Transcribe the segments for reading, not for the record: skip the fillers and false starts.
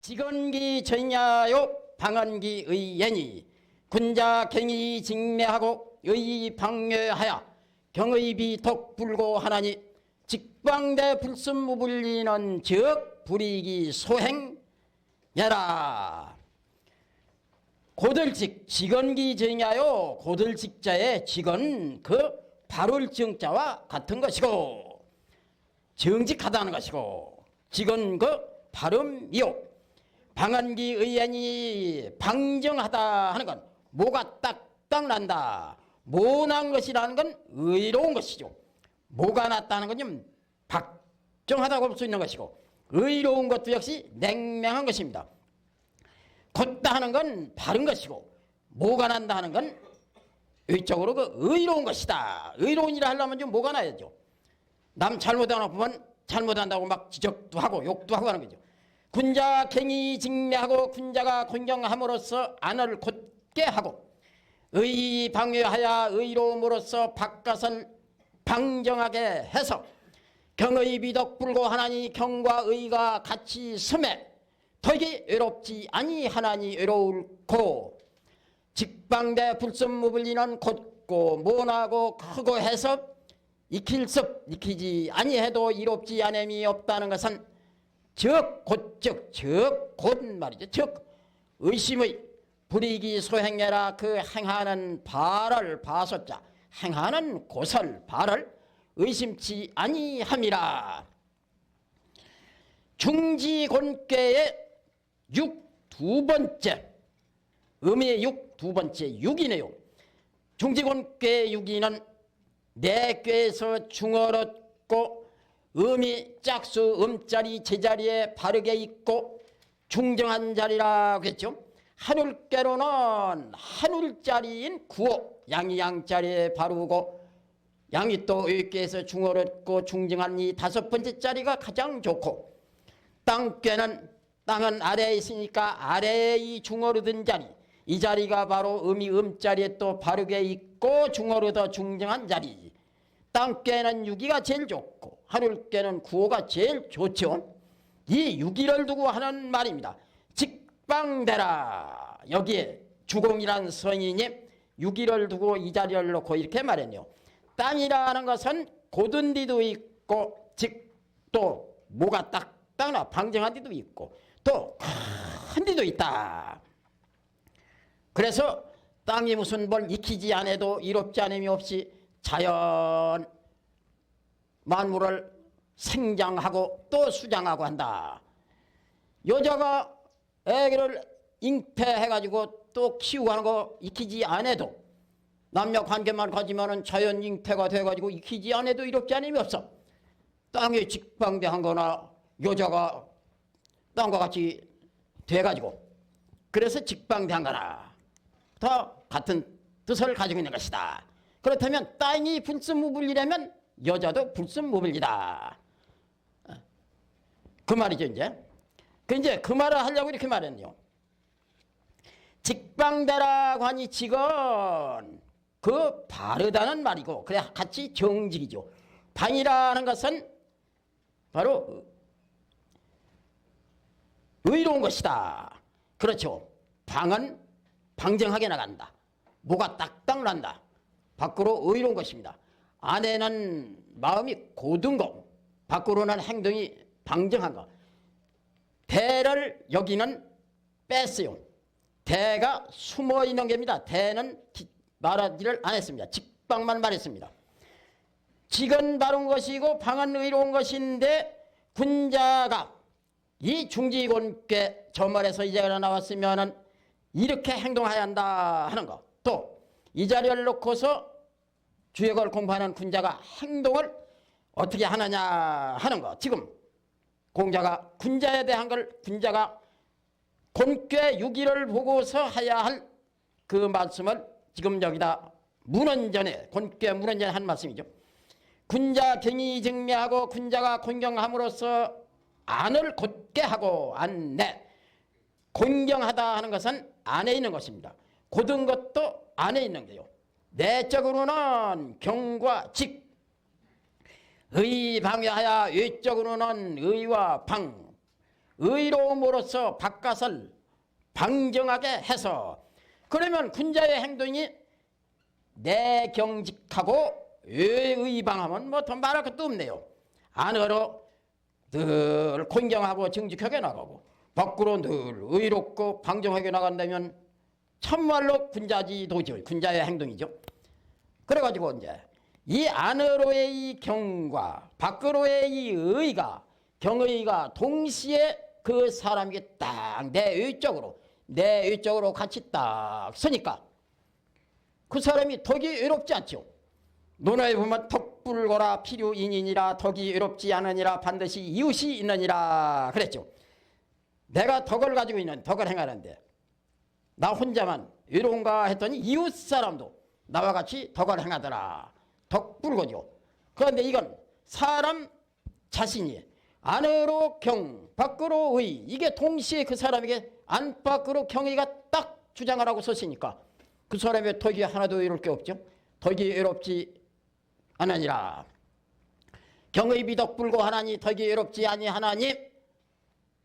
직언기 전야요 방언기 의연이 군자 갱이 직매하고 의의 방해하여 경의비 독불고 하나니 직방대 불순무불리는 즉 불이기 소행여라. 고들직 직언기 전야요 고들직자의 직언 그 바를 정자와 같은 것이고 정직하다는 것이고 직언 그 발음이요 방언기 의연이 방정하다 하는 건 뭐가 딱딱 난다. 모난 것이라는 건 의로운 것이죠. 뭐가 났다는 건 좀 박정하다고 볼 수 있는 것이고 의로운 것도 역시 냉랭한 것입니다. 곧다 하는 건 바른 것이고 뭐가 난다 하는 건 의적으로 그 의로운 것이다. 의로운 일을 하려면 좀 뭐가 나야죠. 남 잘못하나 보면 잘못한다고 막 지적도 하고 욕도 하고 하는 거죠. 군자 갱이 직매하고 군자가 공경함으로써 안을 곧게 하고 의 방해하여 의로움으로써 바깥을 방정하게 해서 경의 비덕 불고 하나니 경과 의가 같이 섬에 더이게 외롭지 아니하나니 외로울고 직방대 불순무불리는 곧고 모나고 크고 해서 익힐습 익히지 아니해도 이롭지 않음이 없다는 것은 즉 곧 말이죠. 즉 의심의 불이기 소행해라. 그 행하는 바를 바소자 행하는 고설 바를 의심치 아니함이라. 중지곤괴의 6두번째 음의 6두번째 6이네요. 중지곤괴 6이는 내 꾀에서 중얼었고 음이 짝수 음자리 제자리에 바르게 있고 중정한 자리라고 했죠. 한울께로는 한울자리인 구호 양이 양자리에 바르고 양이 또 의께에서 중얼었고 중정한 이 5번째 자리가 가장 좋고 땅께는 땅은 아래에 있으니까 아래에 이 중얼어든 자리 이 자리가 바로 음이 음자리에 또 바르게 있고 중얼어더 중정한 자리. 땅께는 6이가 제일 좋고 하늘께는 9호가 제일 좋죠. 이 6이를 두고 하는 말입니다. 직방대라. 여기에 주공이란 성인이 6이를 두고 이 자리를 놓고 이렇게 말했네요. 땅이라는 것은 고든 데도 있고 또 뭐가 딱딱 방정한 데도 있고 또 큰 데도 있다. 그래서 땅이 무슨 뭘 익히지 않아도 이롭지 않음이 없이 자연 만물을 생장하고 또 수장하고 한다. 여자가 애기를 잉태해가지고 또 키우고 하는 거 익히지 않아도 남녀 관계만 가지면은 자연 잉태가 돼가지고 익히지 않아도 이롭지 않음이 없어. 땅에 직방대한 거나 여자가 땅과 같이 돼가지고 그래서 직방대한 거나 다 같은 뜻을 가지고 있는 것이다. 그렇다면 땅이 불순무불리라면 여자도 불순무불리다. 그 말이죠. 이제 그 말을 하려고 이렇게 말했네요. 직방대라고 하니 직은 그 바르다는 말이고 그래 같이 정직이죠. 방이라는 것은 바로 의로운 것이다. 그렇죠. 방은 방정하게 나간다. 뭐가 딱딱 난다. 밖으로 의로운 것입니다. 안에는 마음이 고든 거, 밖으로는 행동이 방정한 거. 대를 여기는 뺐어요. 대가 숨어 있는 겁니다. 대는 말하지를 안 했습니다. 직방만 말했습니다. 직은 바른 것이고 방은 의로운 것인데 군자가 이 중지곤괴 저 말에서 이 자리가 나왔으면은 이렇게 행동해야 한다 하는 거. 또 이 자리를 놓고서 주역을 공부하는 군자가 행동을 어떻게 하느냐 하는 거. 지금 공자가 군자에 대한 걸 군자가 곤괴 6일을 보고서 해야 할 그 말씀을 지금 여기다 문헌전에 곤괴 문헌전에 한 말씀이죠. 군자 경이 정매하고 군자가 공경함으로써 안을 곧게 하고 안내. 공경하다 하는 것은 안에 있는 것입니다. 고든 것도 안에 있는 거요. 내적으로는 경과 직, 의 방해하여 외적으로는 의와 방, 의로움으로써 바깥을 방정하게 해서, 그러면 군자의 행동이 내경직하고 외의방하면 뭐 더 말할 것도 없네요. 안으로 늘 공경하고 정직하게 나가고 밖으로 늘 의롭고 방정하게 나간다면 참말로 군자지 도저히 군자의 행동이죠. 그래가지고 이제 이 안으로의 이 경과 밖으로의 이 의가, 경의가 동시에 그 사람에게 딱 내 위쪽으로 같이 딱 서니까 그 사람이 덕이 외롭지 않죠. 논어에 보면 덕불고라 필요인이니라, 덕이 외롭지 않으니라 반드시 이웃이 있느니라 그랬죠. 내가 덕을 가지고 있는, 덕을 행하는데 나 혼자만 외로운가 했더니 이웃 사람도 나와 같이 덕을 행하더라. 덕불고죠. 그런데 이건 사람 자신이 안으로 경, 밖으로 의, 이게 동시에 그 사람에게 안 밖으로 경의가 딱 주장을 하고 섰으니까 그 사람의 덕이 하나도 외로울 게 없죠. 덕이 외롭지 않으니라. 경의 덕불고 하나니 덕이 외롭지 아니하나니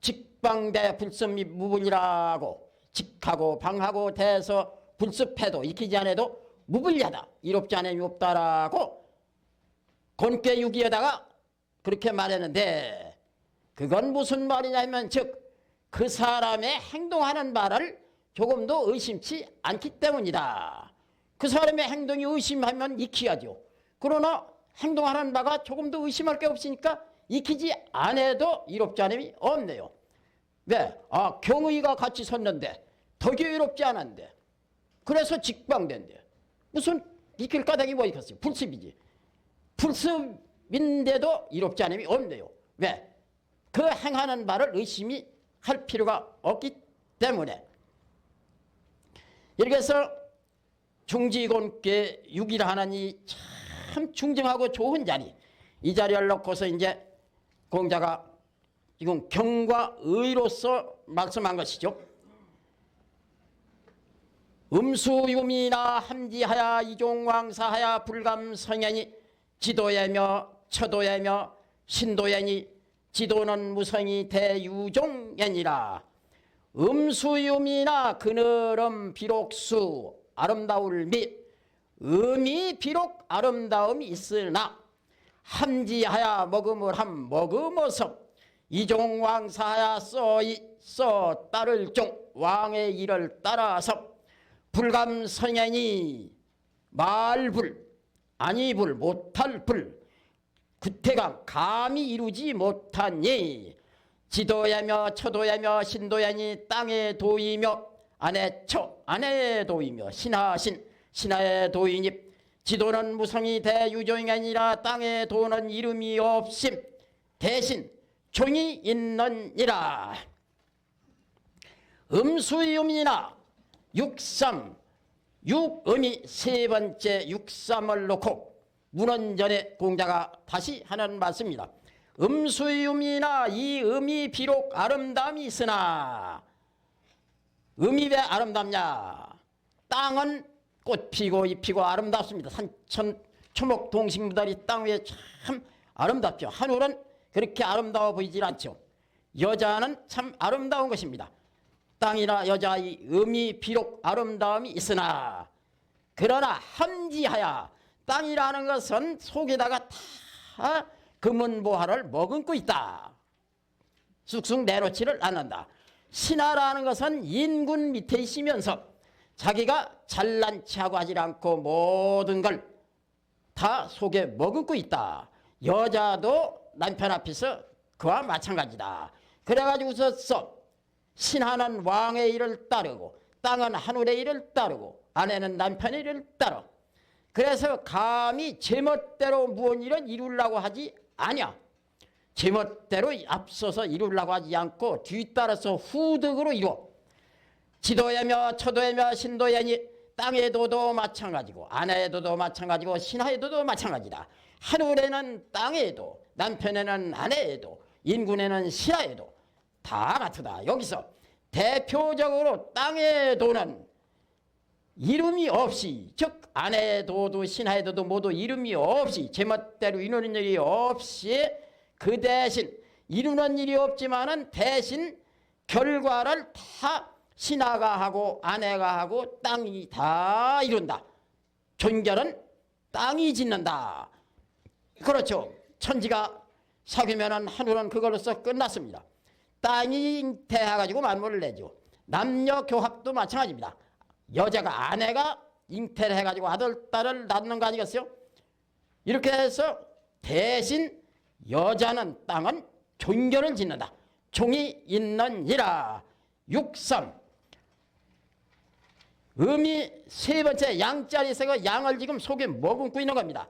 직방대 불습 및 무불이라고, 직하고 방하고 대해서 불습해도 익히지 않아도 무불리하다, 이롭지 않으니 없다라고 권계 유기에다가 그렇게 말했는데, 그건 무슨 말이냐면 즉 그 사람의 행동하는 말을 조금도 의심치 않기 때문이다. 그 사람의 행동이 의심하면 익혀야죠. 그러나 행동하는 바가 조금도 의심할 게 없으니까 익히지 않아도 이롭지 않음이 없네요. 왜? 경의가 같이 섰는데 덕이 외롭지 않았는데 그래서 직방된대. 무슨 익힐 까닭이 뭐 있겠어요? 불습이지. 불습인데도 이롭지 않음이 없네요. 왜? 그 행하는 바를 의심이 할 필요가 없기 때문에. 이렇게 해서 중지곤께 육이라 하나니 참 중정하고 좋은 자리, 이 자리를 놓고서 이제 공자가 이건 경과 의로서 말씀한 것이죠. 음수유미나 함지하야 이종왕사하야 불감성현이 지도예며 처도예며 신도예니 지도는 무성이 대유종예니라. 음수유미나 그늘음 비록수 아름다울 및 음이 비록 아름다움이 있으나 함지하야 먹음을 함 먹음어서 이종왕사하야 써 따를 종 왕의 일을 따라서 불감성현이 말불 아니불 못할 불 구태감 감히 이루지 못하니 지도야며 처도야며 신도야니 땅의 도이며 안의 도이며 신하신 신하의 도이니 지도는 무성이 대유종이 아니라 땅의 도는 이름이 없심 대신 종이 있느니라. 음수음이나 육삼 육음이 세 번째 육삼을 놓고 문헌전에 공자가 다시 하는 말씀입니다. 음수음이나 이 음이 비록 아름다움이 있으나, 음이 왜 아름답냐? 땅은 꽃 피고 잎 피고 아름답습니다. 산천 초목 동식무달이 땅 위에 참 아름답죠. 하늘은 그렇게 아름다워 보이질 않죠. 여자는 참 아름다운 것입니다. 땅이나 여자의 음이 비록 아름다움이 있으나, 그러나 함지하야 땅이라는 것은 속에다가 다 금은보화를 머금고 있다. 쑥쑥 내놓지를 않는다. 신하라는 것은 인군 밑에 있으면서 자기가 잘난 체하고 하지 않고 모든 걸 다 속에 머금고 있다. 여자도 남편 앞에서 그와 마찬가지다. 그래가지고서 신하는 왕의 일을 따르고 땅은 하늘의 일을 따르고 아내는 남편의 일을 따르. 그래서 감히 제멋대로 무언 일은 이루려고 하지 아니야. 제멋대로 앞서서 이루려고 하지 않고 뒤따라서 후득으로 이루어. 지도야며 처도야며 신도야니 땅의 도도 마찬가지고 아내의 도도 마찬가지고 신하의 도도 마찬가지다. 하늘에는 땅의 도, 남편에는 아내의 도, 인군에는 신하의 도 다 같으다. 여기서 대표적으로 땅의 도는 이름이 없이, 즉 아내의 도도 신하의 도도 모두 이름이 없이 제멋대로 이루는 일이 없이 그 대신 이루는 일이 없지만은 대신 결과를 다 신하가 하고 아내가 하고 땅이 다 이룬다. 존결은 땅이 짓는다. 그렇죠. 천지가 사귀면은 하늘은 그걸로서 끝났습니다. 땅이 잉태해가지고 만물을 내죠. 남녀 교합도 마찬가지입니다. 여자가 아내가 잉태를 해가지고 아들, 딸을 낳는 거 아니겠어요? 이렇게 해서 대신 여자는 땅은 존결을 짓는다. 종이 있느니라. 6.3 음이 세 번째 양자리에서 양을 지금 속에 머금고 있는 겁니다.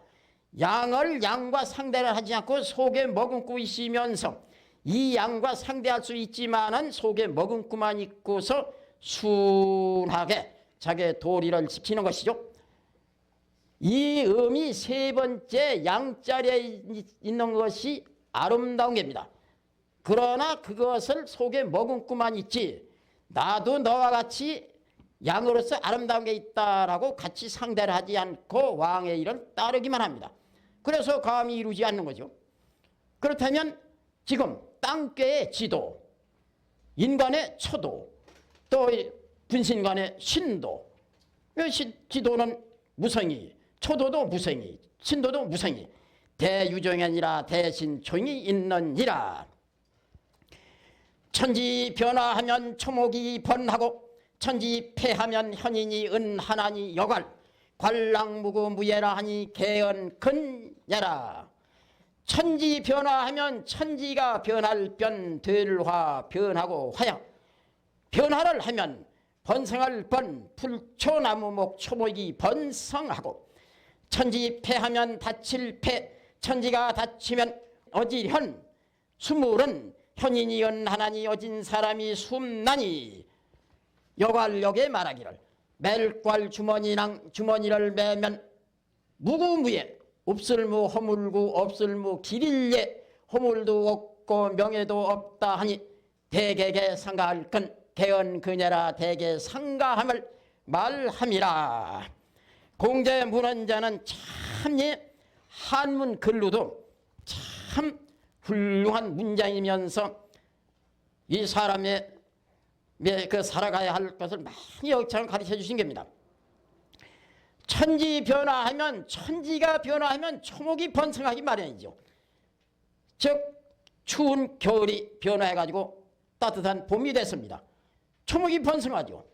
양을 양과 상대를 하지 않고 속에 머금고 있으면서 이 양과 상대할 수 있지만은 속에 머금고만 있고서 순하게 자기의 도리를 지키는 것이죠. 이 음이 세 번째 양자리에 있는 것이 아름다운 겁니다. 그러나 그것을 속에 머금고만 있지 나도 너와 같이 양으로서 아름다운 게 있다라고 같이 상대를 하지 않고 왕의 일을 따르기만 합니다. 그래서 감히 이루지 않는 거죠. 그렇다면 지금 땅괴의 지도, 인간의 초도, 또 분신간의 신도, 지도는 무성이, 초도도 무성이, 신도도 무성이, 대유종이 아니라 대신 종이 있느니라. 천지 변화하면 초목이 번하고 천지 폐하면 현인이 은하나니 여갈 관랑무구 무예라 하니 개언 근야라. 천지 변화하면 천지가 변할 변 될화 변하고 화양 변화를 하면 번성할 번 풀초나무목 초목이 번성하고 천지 폐하면 다칠 폐 천지가 다치면 어지현 수물은 현인이 연하나니 어진 사람이 숨나니 여괄역에 말하기를 멜괄 주머니를 매면 무구무예 없을무 허물구 없을무 길일예 허물도 없고 명예도 없다 하니 대개게 상가할 건 개언 그녀라 대개 상가함을 말함이라. 공제 문헌자는 참이 한문 글로도 참 훌륭한 문장이면서 이 사람의 그 살아가야 할 것을 많이 역창을 가르쳐 주신 겁니다. 천지 변화하면 천지가 변화하면 초목이 번성하기 마련이죠. 즉 추운 겨울이 변화해가지고 따뜻한 봄이 됐습니다. 초목이 번성하죠.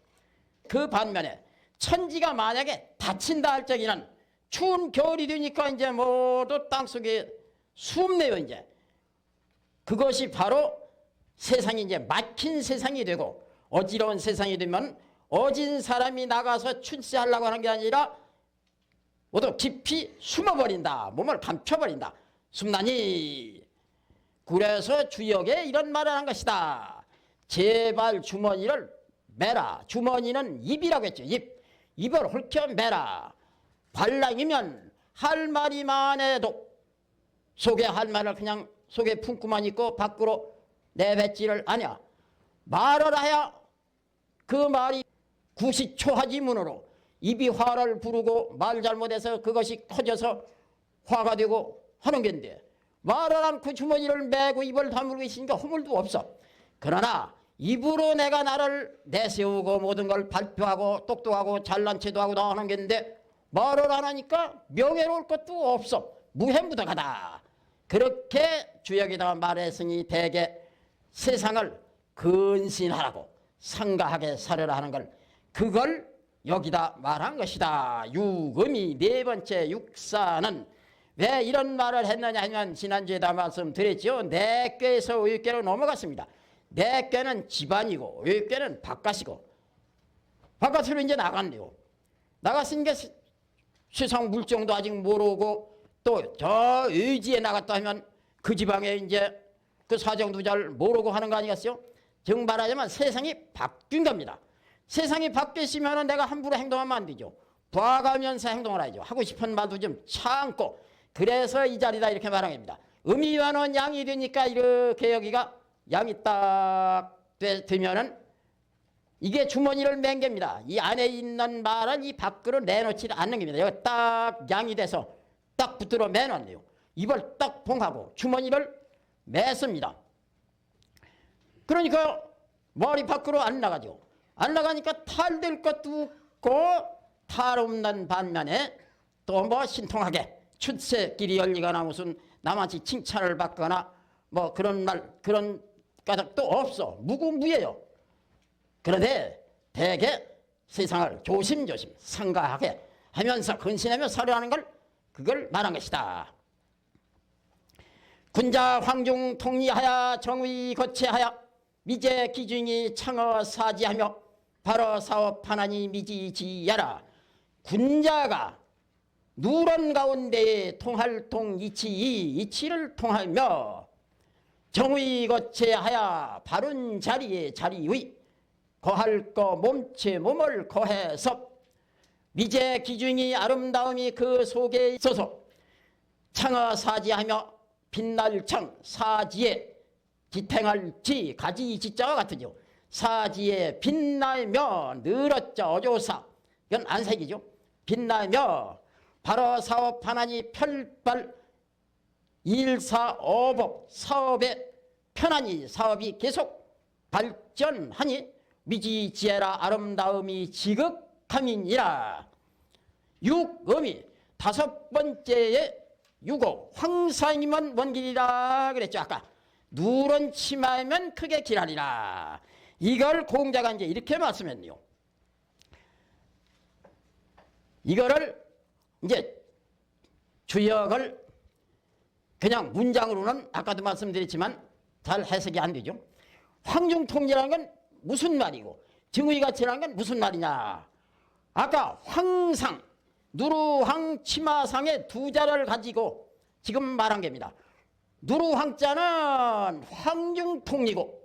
그 반면에 천지가 만약에 닫힌다 할 적에는 추운 겨울이 되니까 이제 모두 땅속에 숨네요. 이제 그것이 바로 세상이 이제 막힌 세상이 되고 어지러운 세상이 되면 어진 사람이 나가서 출세하려고 하는 게 아니라 모두 깊이 숨어버린다. 몸을 감춰버린다. 숨나니. 그래서 주역에 이런 말을 한 것이다. 제발 주머니를 매라. 주머니는 입이라고 했죠. 입을 훑겨 매라. 발랑이면 할 말이만 해도 속에 할 말을 그냥 속에 품고만 있고 밖으로 내뱉지를 않아. 말을 해야 그 말이 구시초하지문으로 입이 화를 부르고 말 잘못해서 그것이 커져서 화가 되고 하는 건데 말을 않고 주머니를 메고 입을 다물고 있으니까 허물도 없어. 그러나 입으로 내가 나를 내세우고 모든 걸 발표하고 똑똑하고 잘난 체도 하고 다 하는 건데 말을 안 하니까 명예로울 것도 없어. 무해무덕하다. 그렇게 주역에다가 말했으니 대개 세상을 근신하라고 상가하게 살으라 하는 걸 그걸 여기다 말한 것이다. 육음이 네 번째 육사는 왜 이런 말을 했느냐 하면 지난주에 다 말씀드렸죠. 내 꾀에서 의꾀로 넘어갔습니다. 내 꾀는 집안이고 의꾀는 바깥이고 바깥으로 이제 나간대요. 나갔으니까 세상 물정도 아직 모르고 또 저 의지에 나갔다 하면 그 지방에 이제 그 사정도 잘 모르고 하는 거 아니겠어요? 즉 말하자면 세상이 바뀐 겁니다. 세상이 바뀌시면 내가 함부로 행동하면 안 되죠. 봐가면서 행동을 하죠. 하고 싶은 말도 좀 참고. 그래서 이 자리다 이렇게 말한 겁니다. 음이와는 양이 되니까 이렇게 여기가 양이 딱 되면은 이게 주머니를 맨 겁니다. 이 안에 있는 말은 이 밖으로 내놓지 않는 겁니다. 여기 딱 양이 돼서 딱 붙들어 매놨네요. 입을 딱 봉하고 주머니를 맸습니다. 그러니까 머리 밖으로 안 나가죠. 안 나가니까 탈될 것도 없고 탈 없는 반면에 또 뭐 신통하게 출세길이 열리거나 무슨 남한테 칭찬을 받거나 뭐 그런 말 그런 까닭도 없어. 무구무예요. 그런데 대개 세상을 조심조심 성가하게 하면서 근신하며 살아가는 걸 그걸 말한 것이다. 군자 황중 통리하야 정의 거체하야 미제 기중이 창어 사지하며 바로 사업하나니 미지지야라. 군자가 누런 가운데에 통할 통 이치를 통하며 정의 거체하야 바른 자리에 자리의 거할 거 몸체 몸을 거해서 미제 기중이 아름다움이 그 속에 있어서 창어 사지하며 빛날 청 사지에 지탱할 지 가지 지자와 같으죠. 사지에 빛나며 늘었자 어조사 이건 안색이죠. 빛나며 바로 사업하나니 별발 일사어복 사업에 편안히 사업이 계속 발전하니 미지지혜라 아름다움이 지극함이니라. 육음이 다섯 번째에 유고 황상이면 원길이라 그랬죠. 아까 누런 치마이면 크게 길하리라. 이걸 공자가 이제 이렇게 말씀했네요. 이거를 이제 주역을 그냥 문장으로는 아까도 말씀드렸지만 잘 해석이 안 되죠. 황중통리라는 건 무슨 말이고 정의가치라는 건 무슨 말이냐. 아까 황상 누루황 치마상의 두 자를 가지고 지금 말한 겁니다. 누루황자는 황중통리고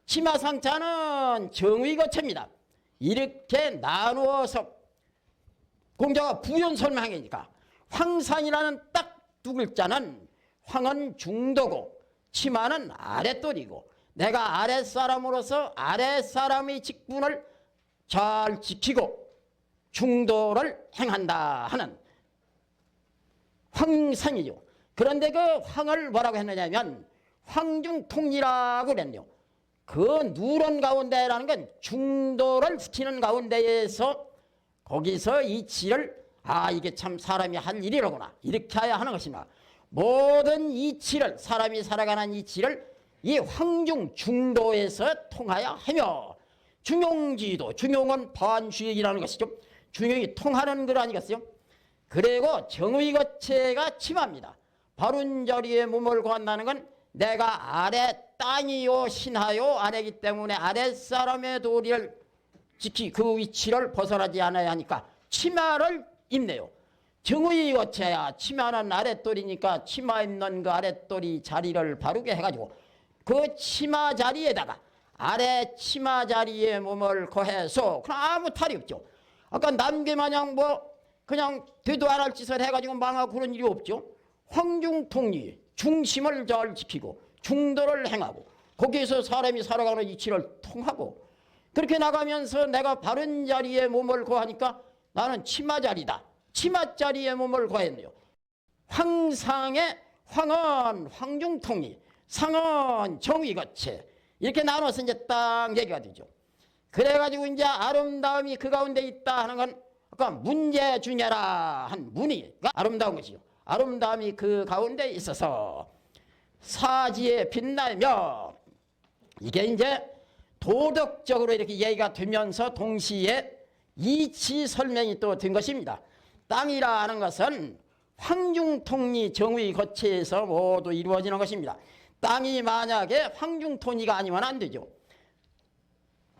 치마상자는 정의거체입니다. 이렇게 나누어서 공자가 부연 설명하니까 황상이라는 딱 두 글자는 황은 중도고 치마는 아랫돌이고 내가 아랫사람으로서 아랫사람의 직분을 잘 지키고 중도를 행한다 하는 황상이죠. 그런데 그 황을 뭐라고 했느냐면 황중통리라고 그랬네요. 그 누런 가운데라는 건 중도를 지키는 가운데에서 거기서 이치를 이게 참 사람이 할 일이로구나 이렇게 해야 하는 것이나 모든 이치를 사람이 살아가는 이치를 이 황중 중도에서 통하여 하며 중용지도 중용은 반주역이라는 것이죠. 중용이 통하는 것 아니겠어요? 그리고 정의거체가 치마입니다. 바른 자리에 몸을 구한다는 건 내가 아래 땅이요 신하요 아래이기 때문에 아랫사람의 도리를 지키 그 위치를 벗어나지 않아야 하니까 치마를 입네요. 정의거체야 치마는 아랫돌이니까 치마 입는 그 아랫돌이 자리를 바르게 해가지고 그 치마 자리에다가 아래 치마 자리에 몸을 거해서 그럼 아무 탈이 없죠. 아까 남괴마냥 뭐 그냥 되도 안 할 짓을 해가지고 망하고 그런 일이 없죠. 황중통리 중심을 잘 지키고 중도를 행하고 거기에서 사람이 살아가는 이치를 통하고 그렇게 나가면서 내가 바른 자리에 몸을 거하니까 나는 치마 자리다. 치마 자리에 몸을 거했네요. 황상의 황은 황중통리 상은 정의거체 이렇게 나눠서 이제 딱 얘기가 되죠. 그래가지고 이제 아름다움이 그 가운데 있다 하는 건 아까 문제주냐라 한 문의가 아름다운 것이죠. 아름다움이 그 가운데 있어서 사지에 빛나며 이게 이제 도덕적으로 이렇게 얘기가 되면서 동시에 이치 설명이 또 된 것입니다. 땅이라는 것은 황중통리 정의 거체에서 모두 이루어지는 것입니다. 땅이 만약에 황중통리가 아니면 안 되죠.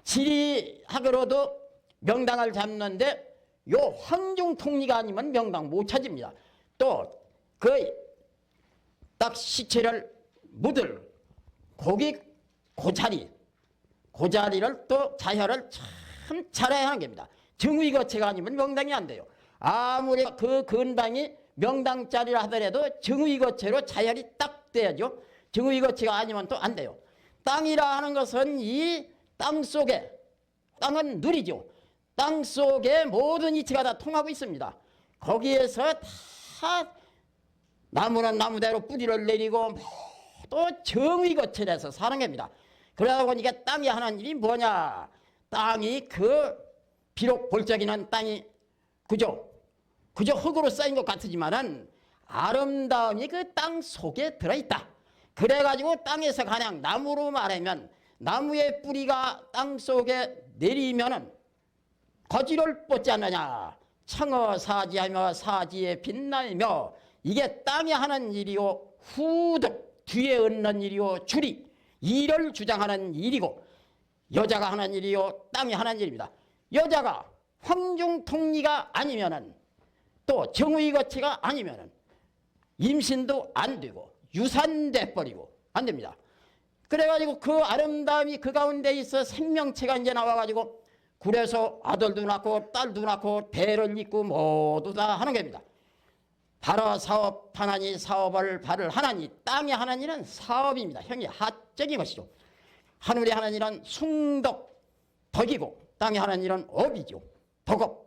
지리학으로도 명당을 잡는데 요 황중통리가 아니면 명당 못 찾습니다. 또 그 딱 시체를 묻을 거기 그 자리를 또 자혈을 참 잘해야 하는 겁니다. 정의거체가 아니면 명당이 안 돼요. 아무리 그 근방이 명당짜리라 하더라도 정의거체로 자혈이 딱 돼야죠. 정의거체가 아니면 또 안 돼요. 땅이라 하는 것은 이 땅 속에 땅은 누리죠. 땅 속에 모든 이치가 다 통하고 있습니다. 거기에서 다 나무는 나무대로 뿌리를 내리고 또 정의거체에서 사는 겁니다. 그러다 보니까 땅이 하는 일이 뭐냐? 땅이 비록 볼적이는 땅이 그저 흙으로 쌓인 것 같지만은 아름다움이 그 땅 속에 들어있다. 그래가지고 땅에서 가냥 나무로 말하면 나무의 뿌리가 땅 속에 내리면은 거지를 뻗지 않느냐. 창어 사지하며 사지에 빛나며 이게 땅이 하는 일이요. 후득 뒤에 얻는 일이요. 줄이 일을 주장하는 일이고 여자가 하는 일이요. 땅이 하는 일입니다. 여자가 황중통리가 아니면은 또 정의거치가 아니면은 임신도 안 되고 유산돼 버리고 안 됩니다. 그래가지고 그 아름다움이 그 가운데 있어 생명체가 이제 나와가지고 그래서 아들도 낳고 딸도 낳고 배를 잇고 모두 다 하는 겁니다. 바로 사업하나니 사업을 바를 하나니 땅에 하는 일은 사업입니다. 형이 하적인 것이죠. 하늘에 하는 일은 숭덕 덕이고 땅에 하는 일은 업이죠. 덕업.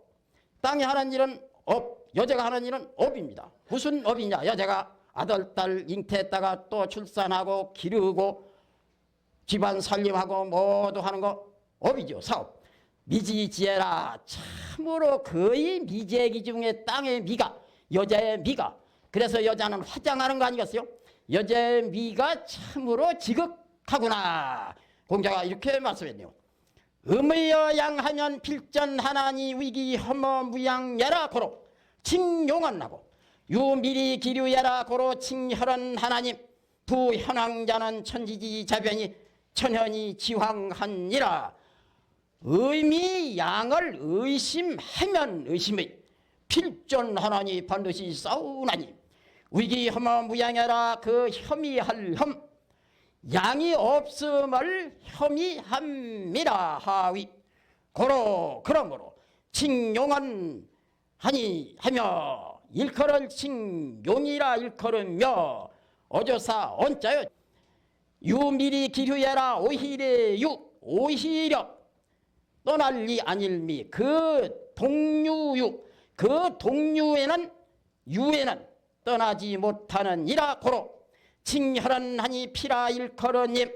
땅에 하는 일은 업. 여자가 하는 일은 업입니다. 무슨 업이냐? 여자가 아들, 딸 잉태했다가 또 출산하고 기르고 집안 살림하고 모두 하는 거 업이죠. 사업. 미지지혜라. 참으로 거의 미제기 중에 땅의 미가 여자의 미가. 그래서 여자는 화장하는 거 아니겠어요? 여자의 미가 참으로 지극하구나. 공자가 이렇게 말씀했네요. 음의여 양하면 필전하나니 위기 험어 무양야라 고로 칭용언나고 유미리 기류야라 고로 칭혈은 하나님 부현황자는 천지지 자변이 천현이 지황하니라. 의미 양을 의심하면 의심의 필전하나니 반드시 싸우나니 위기 험어 무양야라. 그 혐의할 혐 양이 없음을 혐의합니다. 하위 고로 그러므로 칭용은 하니 하며 일컬을 칭용이라 일컬으며 어조사 언자요 유미리 기류야라 오히려 유 오히려 떠날리 아닐미 그 동유유 그 동유에는 유에는 떠나지 못하는 이라 고로 칭혈은 하니 피라 일컬으님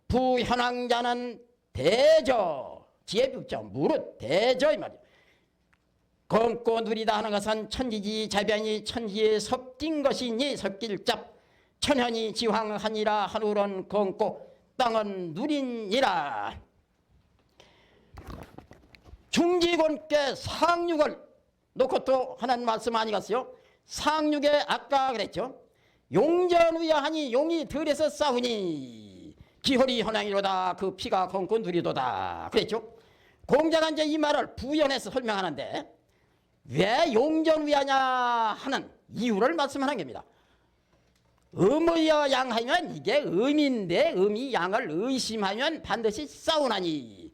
부현황자는 대저 지혜벽자 무릇 대저 이 말이야. 검고 누리다 하는 것은 천지지 자변이 천지에 섭진 것이니 섭길잡 천현이 지황하니라. 하늘은 검고 땅은 누린이라. 중지곤께 상륙을 놓고 또 하는 말씀 아니겠어요? 상륙에 아까 그랬죠. 용전위하니 용이 들에서 싸우니 기혈이 현황이로다. 그 피가 검고 누리도다. 그랬죠. 공자가 이제 이 말을 부연해서 설명하는데 왜 용전위하냐 하는 이유를 말씀하는 겁니다. 음의여 양하면 이게 음인데 음이 양을 의심하면 반드시 싸우나니.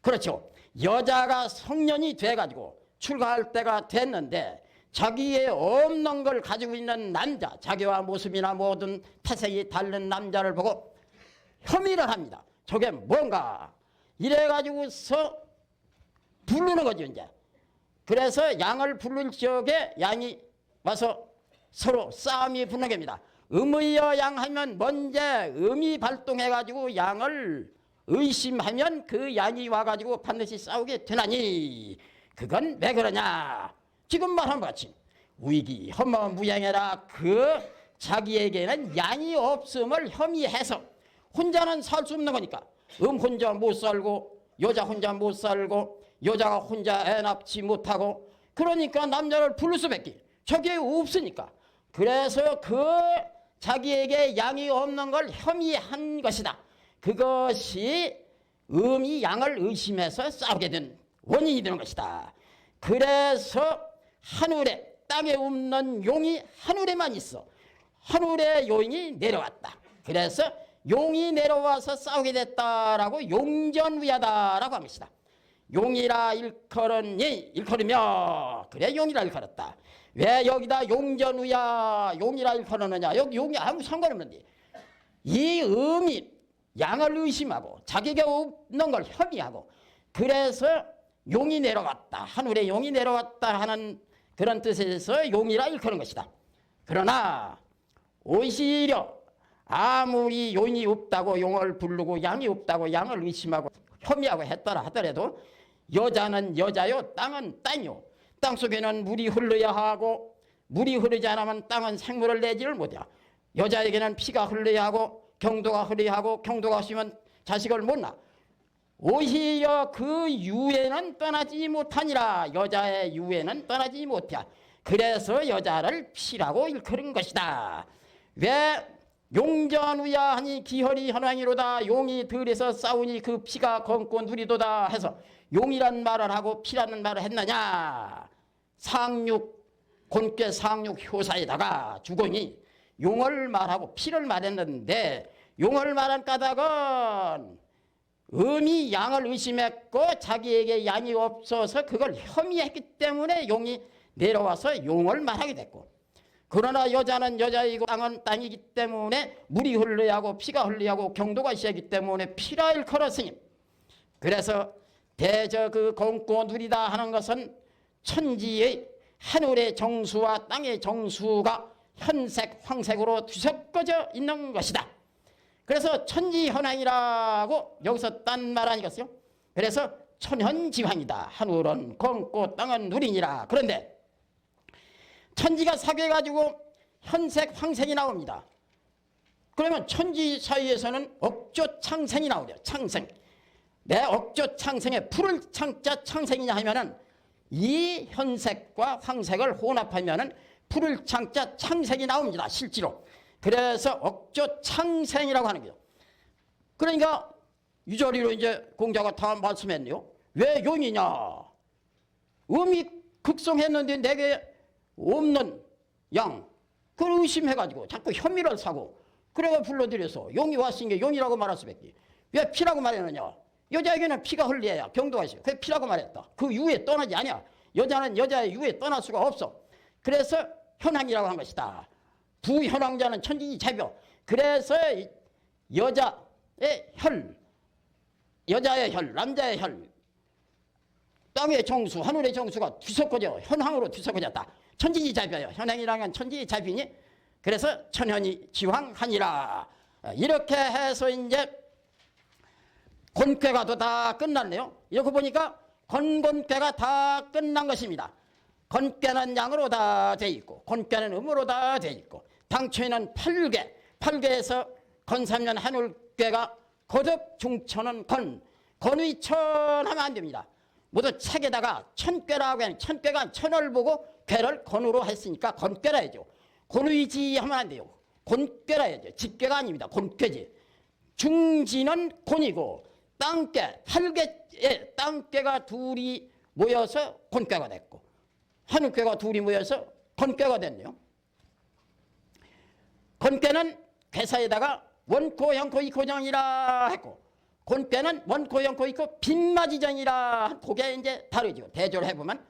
그렇죠. 여자가 성년이 돼가지고 출가할 때가 됐는데 자기의 없는 걸 가지고 있는 남자, 자기와 모습이나 모든 태색이 다른 남자를 보고 혐의를 합니다. 저게 뭔가 이래가지고서 부르는 거죠 이제. 그래서 양을 부를 적에 양이 와서 서로 싸움이 붙는 겁니다. 음의여 양하면 먼저 음이 발동해가지고 양을 의심하면 그 양이 와가지고 반드시 싸우게 되나니 그건 왜 그러냐. 지금 말한 것 같이 위기 험어 무양해라. 그 자기에게는 양이 없음을 혐의해서 혼자는 살 수 없는 거니까 혼자 못 살고 여자 혼자 못 살고 여자가 혼자 애 낳지 못하고 그러니까 남자를 부를 수밖에 저게 없으니까 그래서 그 자기에게 양이 없는 걸 혐의한 것이다. 그것이 음이 양을 의심해서 싸우게 된 원인이 되는 것이다. 그래서 하늘에 땅에 없는 용이 하늘에만 있어. 하늘에 용이 내려왔다. 그래서 용이 내려와서 싸우게 됐다라고 용전위하다라고 한 것이다. 용이라 일컬으니 일컬으며 그래 용이라 일컬었다. 왜 여기다 용전위야 용이라 일컬으느냐. 여기 용이 아무 상관없는데 이 음이 양을 의심하고 자기가 없는 걸 혐의하고 그래서 용이 내려왔다. 하늘에 용이 내려왔다 하는 그런 뜻에서 용이라 일컬은 것이다. 그러나 오히려 아무리 용이 없다고 용을 부르고 양이 없다고 양을 의심하고 혐의하고 했더라 하더라도 여자는 여자요 땅은 땅이요. 땅속에는 물이 흘러야 하고 물이 흐르지 않으면 땅은 생물을 내지를 못해. 여자에게는 피가 흘러야 하고 경도가 흘러야 하고 경도가 없으면 자식을 못 낳아. 오히려 그 유에는 떠나지 못하니라. 여자의 유에는 떠나지 못해. 그래서 여자를 피라고 일컬은 것이다. 왜 용전우야 하니 기혈이 현황이로다. 용이 들에서 싸우니 그 피가 검고 누리도다 해서 용이란 말을 하고 피라는 말을 했느냐. 상육 곤괴 상육 효사에다가 주공이 용을 말하고 피를 말했는데 용을 말한 까닭은 음이 양을 의심했고 자기에게 양이 없어서 그걸 혐의했기 때문에 용이 내려와서 용을 말하게 됐고, 그러나 여자는 여자이고 땅은 땅이기 때문에 물이 흘러야 하고 피가 흘러야 하고 경도가 있어야 하기 때문에 피라 일컬었으니, 그래서 대저 그 검고 누리다 하는 것은 천지의 하늘의 정수와 땅의 정수가 현색 황색으로 뒤섞어져 있는 것이다. 그래서 천지현황이라고 여기서 딴 말 아니겠어요? 그래서 천현지황이다. 하늘은 검고 땅은 누리니라. 그런데 천지가 사귀어가지고 현색 황색이 나옵니다. 그러면 천지 사이에서는 억조 창생이 나오죠. 창생. 내 억조 창생에 풀을 창자 창생이냐 하면은 이 현색과 황색을 혼합하면은 풀을 창자 창생이 나옵니다. 실제로. 그래서 억조 창생이라고 하는 거죠. 그러니까 유저리로 이제 공자가 다 말씀했네요. 왜 용이냐? 음이 극성했는데 내게 없는 양, 그걸 의심해가지고 자꾸 혐의를 사고, 그래가 불러들여서 용이 왔으니까 용이라고 말할 수밖에. 왜 피라고 말했느냐? 여자에게는 피가 흘려야 경도가 있어요. 그래 피라고 말했다. 그 유에 떠나지 않냐. 여자는 여자의 유에 떠날 수가 없어. 그래서 현황이라고 한 것이다. 부현황자는 천지자비요. 그래서 여자의 혈, 여자의 혈, 남자의 혈, 땅의 정수, 하늘의 정수가 뒤섞어져 현황으로 뒤섞어졌다. 천지자비요. 현황이라는 건 천지자비니. 그래서 천현이 지황하니라. 이렇게 해서 이제 곤괴가 다 끝났네요. 이렇게 보니까 건곤괴가 다 끝난 것입니다. 건괴는 양으로 다 돼 있고 곤괴는 음으로 다 돼 있고, 당초에는 8개, 8개에서 건삼년 하늘괴가 거듭 중천은 건위천 하면 안 됩니다. 모두 책에다가 천괴라고 하는, 천괴가 천을 보고 괴를 건으로 했으니까 건괴라 해야죠. 곤위지 하면 안 돼요. 곤괴라 해야죠. 직괴가 아닙니다. 곤괴지. 중지는 곤이고 땅괴, 8개의 땅괴가 둘이 모여서 곤괴가 됐고 하늘괴가 둘이 모여서 건괴가 됐네요. 건괴는 괴사에다가 원코, 형코, 이코정이라 했고, 곤괴는 원코, 형코, 이코, 빈마지정이라. 그게 이제 다르죠. 대조를 해보면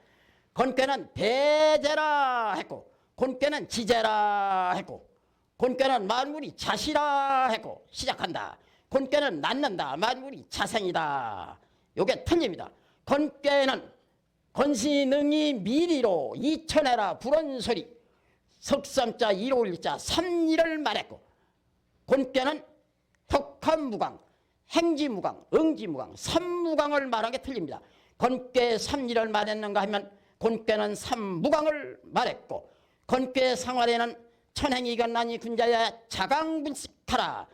건괴는 대제라 했고, 곤괴는 지제라 했고, 곤괴는 만물이 자시라 했고 시작한다. 곤괴는 낳는다. 만물이 자생이다. 요게 틀립니다. 건괴는 건시능이 미리로 이천해라 불언소리 석삼자 이로일자 삼리를 말했고, 곤괴는 덕한무강, 행지무강, 응지무강, 삼무강을 말한 게 틀립니다. 건괴 삼리를 말했는가 하면 곤괴는 삼무강을 말했고, 건괴 상활에는 천행이 건난이 군자야 자강분식하라.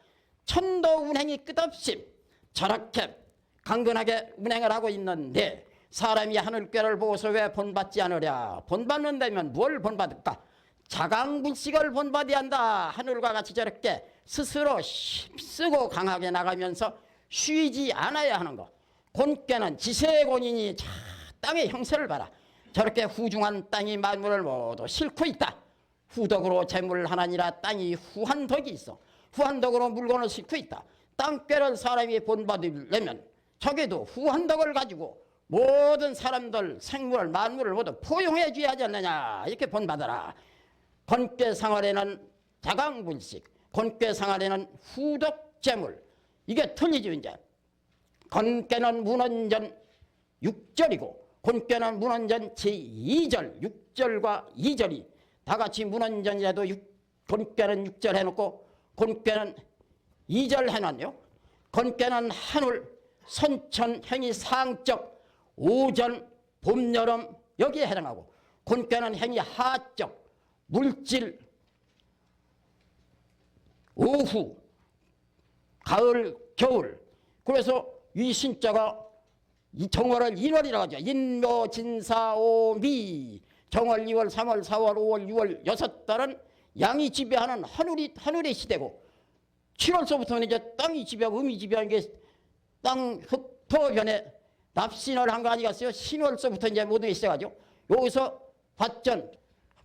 천도 운행이 끝없이 저렇게 강건하게 운행을 하고 있는데 사람이 하늘괴를 보고서 왜 본받지 않으랴? 본받는다면 뭘 본받을까? 자강분식을 본받아야 한다. 하늘과 같이 저렇게 스스로 힘쓰고 강하게 나가면서 쉬지 않아야 하는 것. 곤괴는 지세곤이니 자 땅의 형세를 봐라. 저렇게 후중한 땅이 만물을 모두 싣고 있다. 후덕으로 재물을 하나니라. 땅이 후한 덕이 있어. 후한 덕으로 물건을 싣고 있다. 땅괴를 사람이 본받으려면 저게도 후한 덕을 가지고 모든 사람들, 생물, 만물을 모두 포용해 줘야 하지 않느냐. 이렇게 본받아라. 건괴 상활에는 자강분식, 건괴 상활에는 후덕재물. 이게 틀리죠. 이제 건괴는 문헌전 6절이고 곤괴는 문헌전 제2절, 6절과 2절이 다 같이 문헌전이라도 곤괴는 6절 해놓고 곤깨는 2절 해놨네요. 곤깨는 한울, 선천, 행위 상적, 오전, 봄, 여름 여기에 해당하고, 곤깨는 행위 하적, 물질, 오후, 가을, 겨울. 그래서 이 신자가 이 정월을 인월이라고 하죠. 인묘, 진사, 오미. 정월, 2월, 3월, 4월, 5월, 6월 6달은 양이 지배하는 하늘의 시대고, 7월서부터는 이제 땅이 지배하고 음이 지배하는 게 땅 흑토변에 납신을 한 거 아니겠어요? 신월서부터 이제 모든 게 시작하죠. 여기서 밭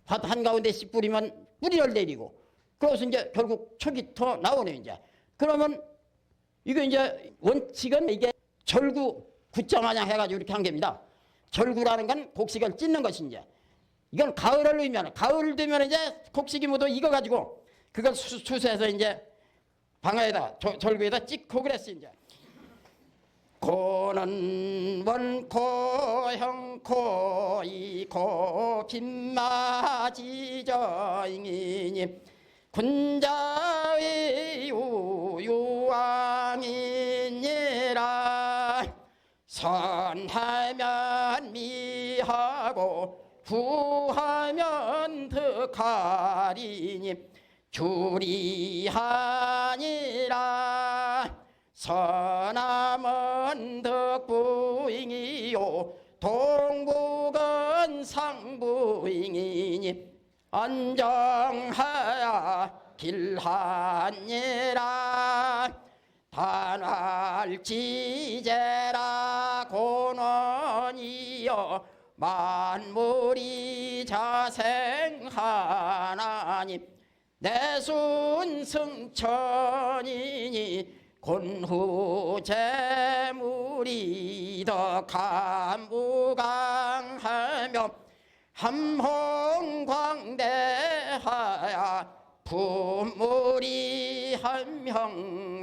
한가운데 씨 뿌리면 뿌리를 내리고, 그래서 이제 결국 초기토 나오네요, 이제. 그러면 이거 이제 원칙은 이게 절구 구자 마냥 해가지고 이렇게 한 겁니다. 절구라는 건 곡식을 찢는 것이 이제. 이건 가을을 의미하는, 가을 되면 이제 곡식이 모두 익어가지고 그걸 수세해서 이제 방아에다, 절구에다 찍고 그랬어, 이제. 고는 원코 형코 이코 빈마지저이니 군자의 우유왕이니라. 선하면 미하고 후하면 득하리니 주리하니라. 서남은 덕부잉이요 동북은 상부잉이니 안정하야 길하니라. 단활지제라 고논이여 만물이 자생하나니 내순승천이니 곤후재물이 더 간무강하며 함홍광대하야 부물이 한명하나니라.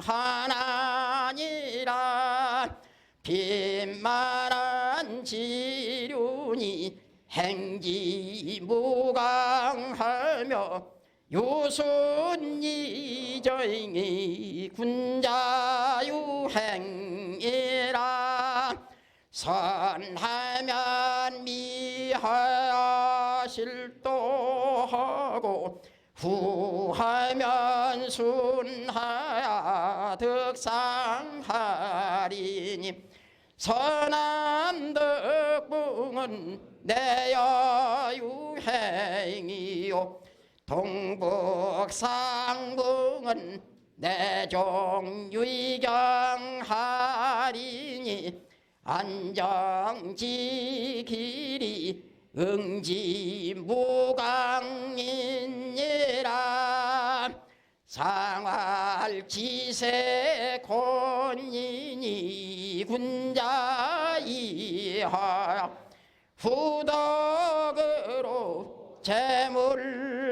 빈만한 지륜이 행지무강하며 유순이저잉이 군자유행이라. 선하면 미하야 실도하고 후하면 순하야 득상하리니 선암덕붕은 내여유행이요 동북상붕은 내종유경하리니 안정지길이 응지무강이니라. 상활지세곤이니 군자이하 후덕으로 재물하니라.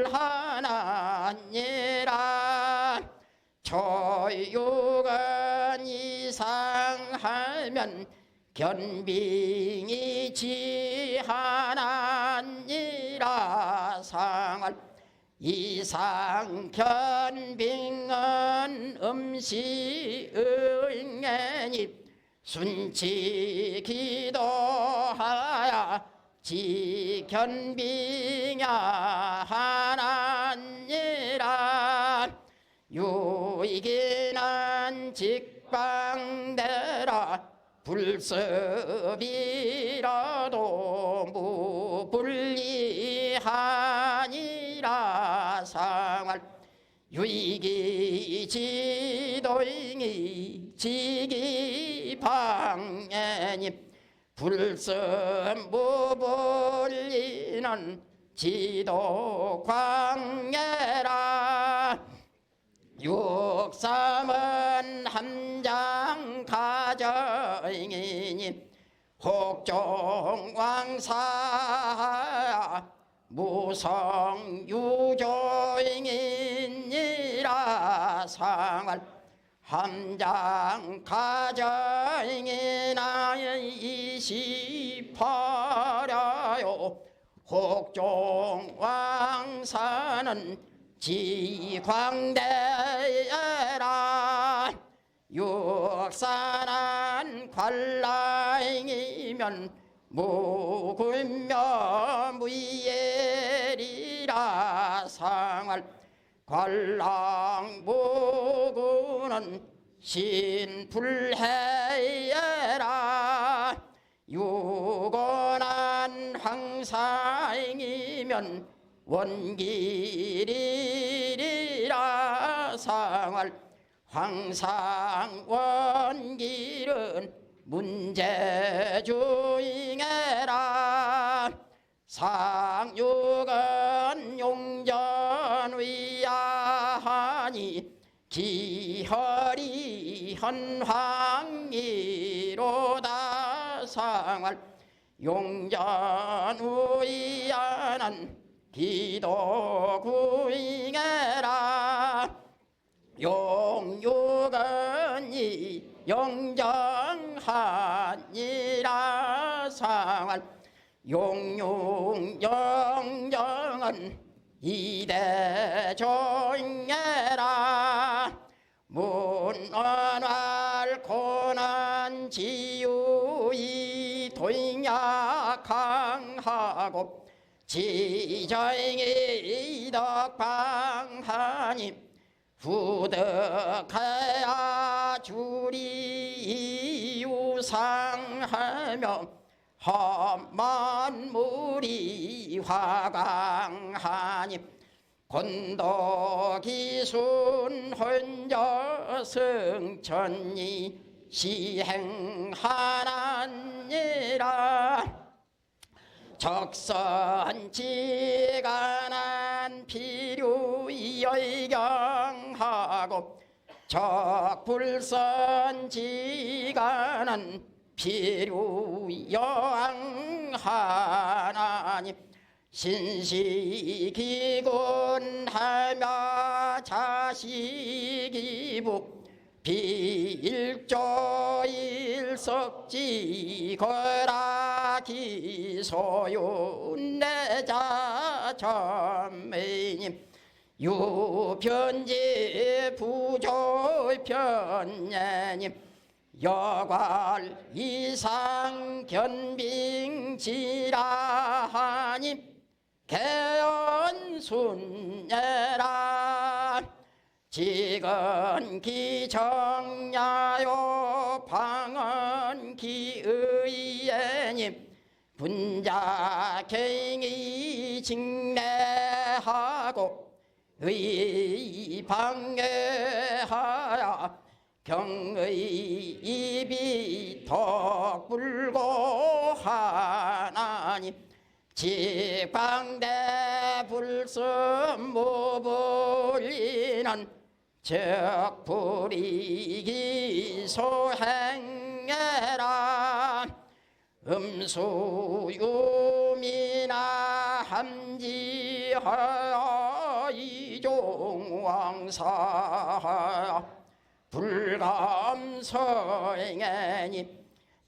초육은 이상하면 견빙이 지하나니라. 상할 이상 견빙은 음시응애니 순치 기도하야 지견빙야 하나니라. 유익이난 직방대라 불섭이라도 무불리하니라. 상할 유익이 지도잉이 지기방애니 불섭 무불리는 지도광애라. 육삼은 함장 가정이니 혹종왕사 무성유조잉이니라. 상할 함장 가정이나 이시파려요 혹종왕사는 지광대라 육산한 관랑이면 무굴며 무예리라 상할 관랑 무구는 신불해라 유건한 황상이면 원길이라 상할 황상원길은 문제주잉해라 상육은 용전위하니 기허리 헌황이로다 상할 용전위하는 기도구잉해라 용육은 이 영정하니라 상할 용육영정은 이대조잉해라 문언할 고난 지유이 도잉야 강하고 지정이 덕방하니 후덕해야 주리 유상하며 험만물이 화강하니 곤도기순 혼저승천이 시행하나니라 적선지간한 필요여경하고 적불선지간한 필요여항하나니 신시기군하며 자식이부 비일조일석지거라 기소윤내자 전매님 유편지 부조편예님 여괄 이상 견빙지라하니 개연순예라 지건기 정야요 방언기 의예님 분자갱이 직내하고 의방해하야 경의 입이 덕불고 하나니 직방대 불승 무불리는 적불이기 소행해라 음수유미나 함지하여 이종왕사 불감서행하니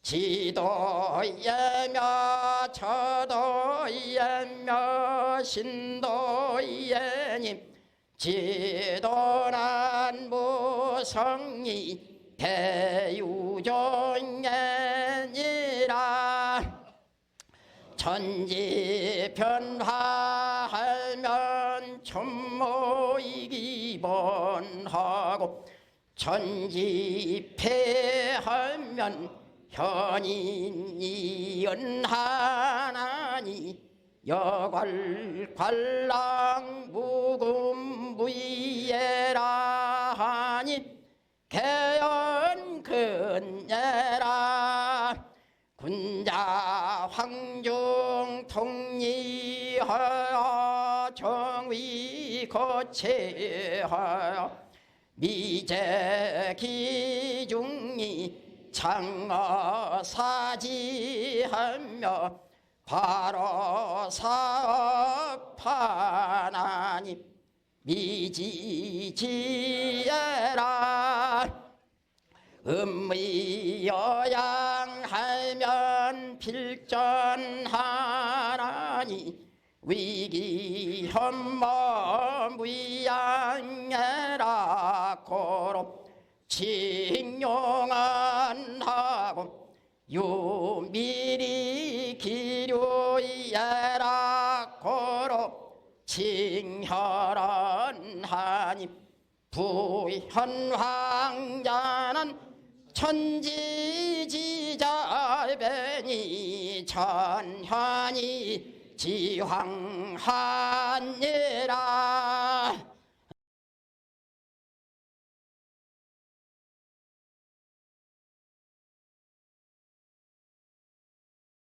지도예며 처도예며 신도예니 지도난 무성이 대유종예니라 천지변화하면 천모이기 번하고 천지패하면 현인이 연하나니 여괄 관랑 무금무예라 하니 개연 근예라 군자 황중 통리하여 정위 거체하여 미제 기중이 창어 사지하며 바로 사업하나니 미지지에라 음의여양하면 필전하나니 위기 부현모 무양해라 고로 징용안 하고 유미리 기류예라 고로 징혈한 하니 부현황자는 천지지자배니 천현이 지황하니라